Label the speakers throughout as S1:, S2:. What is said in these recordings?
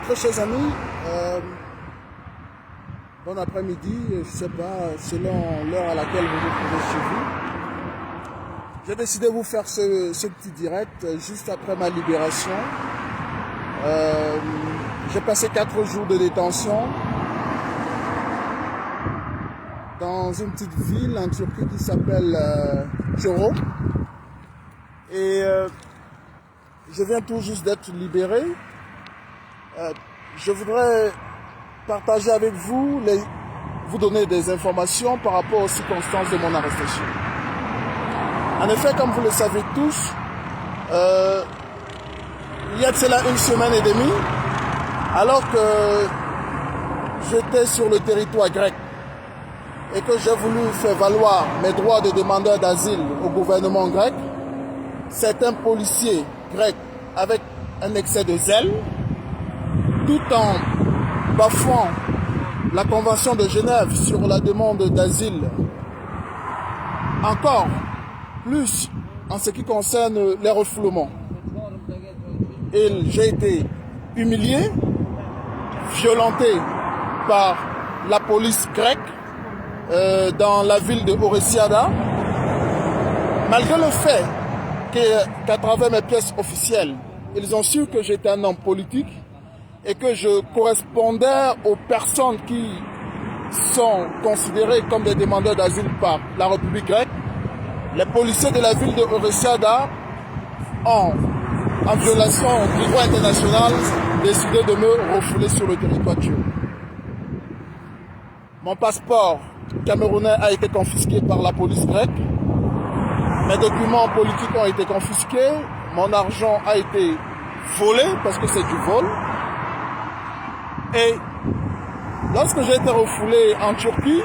S1: Très chers amis, bon après-midi, je ne sais pas, selon l'heure à laquelle vous vous trouvez chez vous. J'ai décidé de vous faire ce petit direct juste après ma libération. J'ai passé 4 jours de détention dans une petite ville en Turquie qui s'appelle Çorum. Et je viens tout juste d'être libéré. Je voudrais partager avec vous, vous donner des informations par rapport aux circonstances de mon arrestation. En effet, comme vous le savez tous, il y a de cela 1 semaine et demie, alors que j'étais sur le territoire grec et que j'ai voulu faire valoir mes droits de demandeur d'asile au gouvernement grec, certains policiers grecs, avec un excès de zèle, tout en bafouant la Convention de Genève sur la demande d'asile, encore plus en ce qui concerne les refoulements. Et j'ai été humilié, violenté par la police grecque dans la ville de Oresiada, malgré le fait qu'à travers mes pièces officielles, ils ont su que j'étais un homme politique et que je correspondais aux personnes qui sont considérées comme des demandeurs d'asile par la République grecque. Les policiers de la ville de Oresiada ont, en violation du droit international, décidé de me refouler sur le territoire turc. Mon passeport camerounais a été confisqué par la police grecque. Mes documents politiques ont été confisqués. Mon argent a été volé parce que c'est du vol. Et lorsque j'ai été refoulé en Turquie,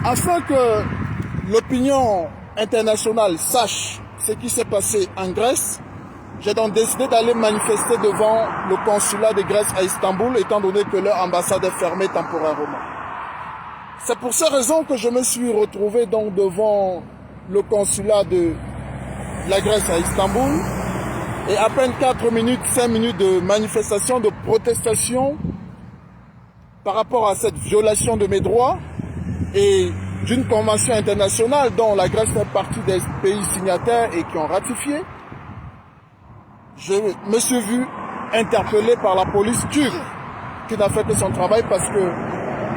S1: afin que l'opinion internationale sache ce qui s'est passé en Grèce, j'ai donc décidé d'aller manifester devant le consulat de Grèce à Istanbul, étant donné que leur ambassade est fermée temporairement. C'est pour ces raisons que je me suis retrouvé donc devant le consulat de la Grèce à Istanbul. Et à peine 4 minutes, 5 minutes de manifestation, de protestation par rapport à cette violation de mes droits et d'une convention internationale dont la Grèce fait partie des pays signataires et qui ont ratifié, je me suis vu interpellé par la police turque qui n'a fait que son travail parce que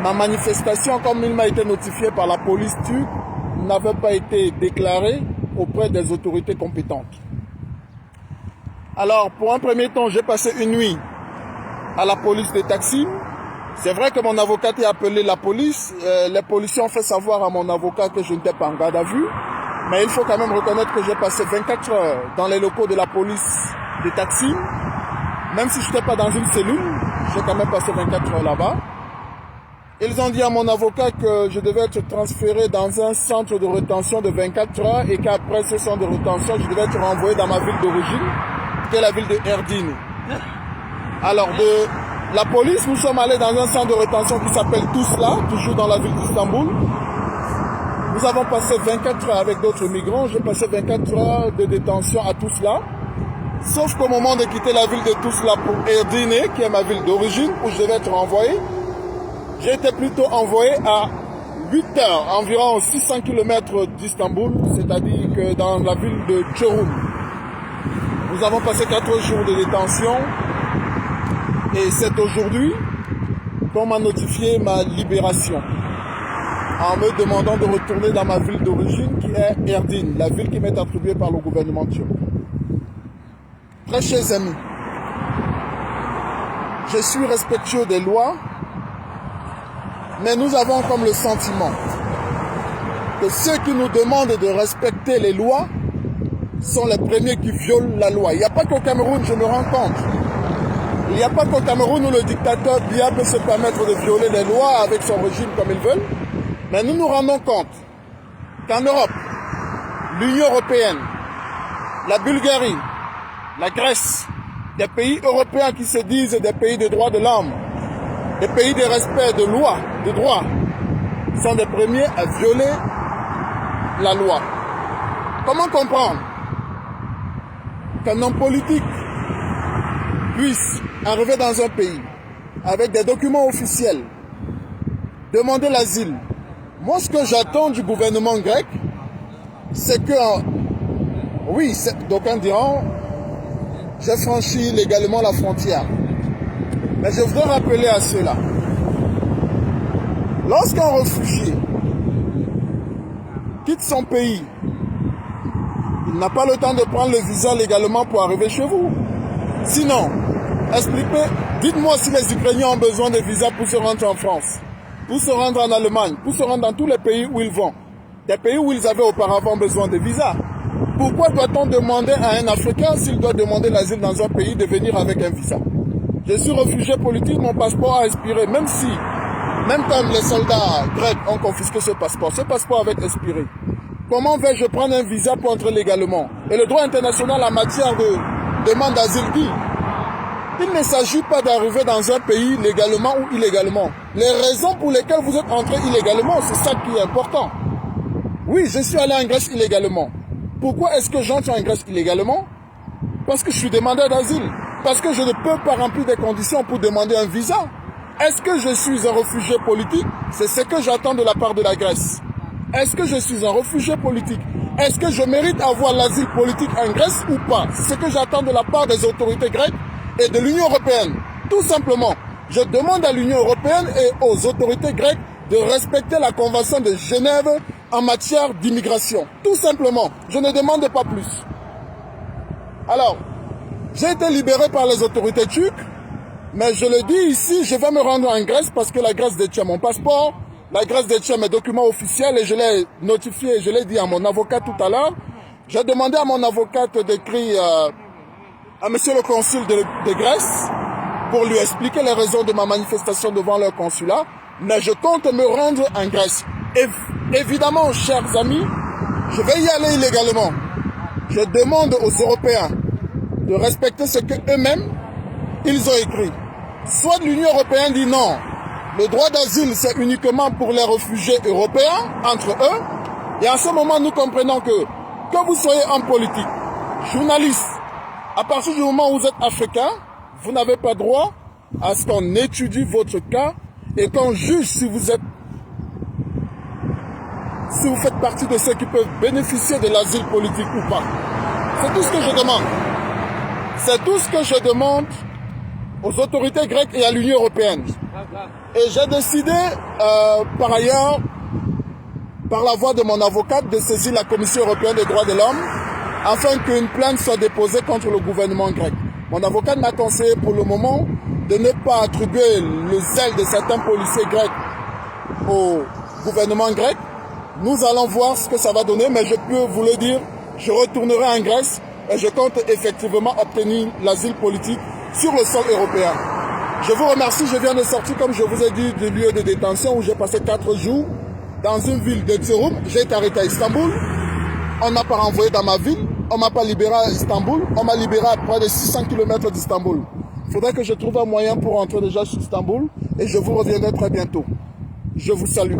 S1: ma manifestation, comme il m'a été notifié par la police turque, n'avait pas été déclarée auprès des autorités compétentes. Alors, pour un premier temps, j'ai passé une nuit à la police de Taksim. C'est vrai que mon avocat a appelé la police. Les policiers ont fait savoir à mon avocat que je n'étais pas en garde à vue. Mais il faut quand même reconnaître que j'ai passé 24 heures dans les locaux de la police de Taksim. Même si je n'étais pas dans une cellule, j'ai quand même passé 24 heures là-bas. Ils ont dit à mon avocat que je devais être transféré dans un centre de rétention de 24 heures et qu'après ce centre de rétention, je devais être renvoyé dans ma ville d'origine, qui est la ville de Erdin. Alors, de la police, nous sommes allés dans un centre de rétention qui s'appelle Tuzla, toujours dans la ville d'Istanbul. Nous avons passé 24 heures avec d'autres migrants. J'ai passé 24 heures de détention à Tuzla. Sauf qu'au moment de quitter la ville de Tuzla pour Erdin, qui est ma ville d'origine, où je devais être renvoyé, j'ai été plutôt envoyé à 8 heures, environ 600 km d'Istanbul, c'est-à-dire que dans la ville de Çorum. Nous avons passé 4 jours de détention et c'est aujourd'hui qu'on m'a notifié ma libération en me demandant de retourner dans ma ville d'origine qui est Erdin, la ville qui m'est attribuée par le gouvernement turc. Très chers amis, je suis respectueux des lois, mais nous avons comme le sentiment que ceux qui nous demandent de respecter les lois sont les premiers qui violent la loi. Il n'y a pas qu'au Cameroun, je me rends compte. Il n'y a pas qu'au Cameroun où le dictateur Biya peut se permettre de violer les lois avec son régime comme il veut. Mais nous nous rendons compte qu'en Europe, l'Union européenne, la Bulgarie, la Grèce, des pays européens qui se disent des pays de droits de l'homme, des pays de respect de loi, de droit, sont les premiers à violer la loi. Comment comprendre qu'un homme politique puisse arriver dans un pays avec des documents officiels, demander l'asile. Moi, ce que j'attends du gouvernement grec, c'est que, oui, d'aucuns diront, j'ai franchi légalement la frontière. Mais je voudrais rappeler à ceux-là, lorsqu'un réfugié quitte son pays, il n'a pas le temps de prendre le visa légalement pour arriver chez vous. Sinon, expliquez, dites-moi si les Ukrainiens ont besoin de visa pour se rendre en France, pour se rendre en Allemagne, pour se rendre dans tous les pays où ils vont. Des pays où ils avaient auparavant besoin de visa. Pourquoi doit-on demander à un Africain, s'il doit demander l'asile dans un pays, de venir avec un visa? Je suis réfugié politique, mon passeport a expiré, même quand les soldats grecs ont confisqué ce passeport avait expiré. Comment vais-je prendre un visa pour entrer légalement? Et le droit international en matière de demande d'asile dit, il ne s'agit pas d'arriver dans un pays légalement ou illégalement. Les raisons pour lesquelles vous êtes entré illégalement, c'est ça qui est important. Oui, je suis allé en Grèce illégalement. Pourquoi est-ce que j'entre en Grèce illégalement? Parce que je suis demandeur d'asile. Parce que je ne peux pas remplir des conditions pour demander un visa. Est-ce que je suis un réfugié politique? C'est ce que j'attends de la part de la Grèce. Est-ce que je suis un réfugié politique? Est-ce que je mérite avoir l'asile politique en Grèce ou pas? C'est ce que j'attends de la part des autorités grecques et de l'Union européenne. Tout simplement, je demande à l'Union européenne et aux autorités grecques de respecter la Convention de Genève en matière d'immigration. Tout simplement, je ne demande pas plus. Alors, j'ai été libéré par les autorités turques, mais je le dis ici, je vais me rendre en Grèce parce que la Grèce détient mon passeport, la Grèce détient mes documents officiels et je l'ai notifié, je l'ai dit à mon avocat tout à l'heure. J'ai demandé à mon avocate d'écrire à monsieur le consul de Grèce pour lui expliquer les raisons de ma manifestation devant leur consulat, mais je compte me rendre en Grèce. Et évidemment, chers amis, je vais y aller illégalement. Je demande aux Européens de respecter ce qu'eux-mêmes, ils ont écrit. Soit l'Union européenne dit non, le droit d'asile c'est uniquement pour les réfugiés européens, entre eux, et à ce moment nous comprenons que vous soyez homme politique, journaliste, à partir du moment où vous êtes africain, vous n'avez pas droit à ce qu'on étudie votre cas et qu'on juge si vous faites partie de ceux qui peuvent bénéficier de l'asile politique ou pas. C'est tout ce que je demande. C'est tout ce que je demande aux autorités grecques et à l'Union européenne. Et j'ai décidé, par ailleurs, par la voix de mon avocate, de saisir la Commission européenne des droits de l'homme afin qu'une plainte soit déposée contre le gouvernement grec. Mon avocate m'a conseillé pour le moment de ne pas attribuer le zèle de certains policiers grecs au gouvernement grec. Nous allons voir ce que ça va donner, mais je peux vous le dire, je retournerai en Grèce et je compte effectivement obtenir l'asile politique sur le sol européen. Je vous remercie, je viens de sortir, comme je vous ai dit, du lieu de détention où j'ai passé 4 jours dans une ville de Erzurum. J'ai été arrêté à Istanbul. On n'a pas renvoyé dans ma ville. On m'a pas libéré à Istanbul. On m'a libéré à près de 600 km d'Istanbul. Il faudrait que je trouve un moyen pour rentrer déjà sur Istanbul et je vous reviendrai très bientôt. Je vous salue.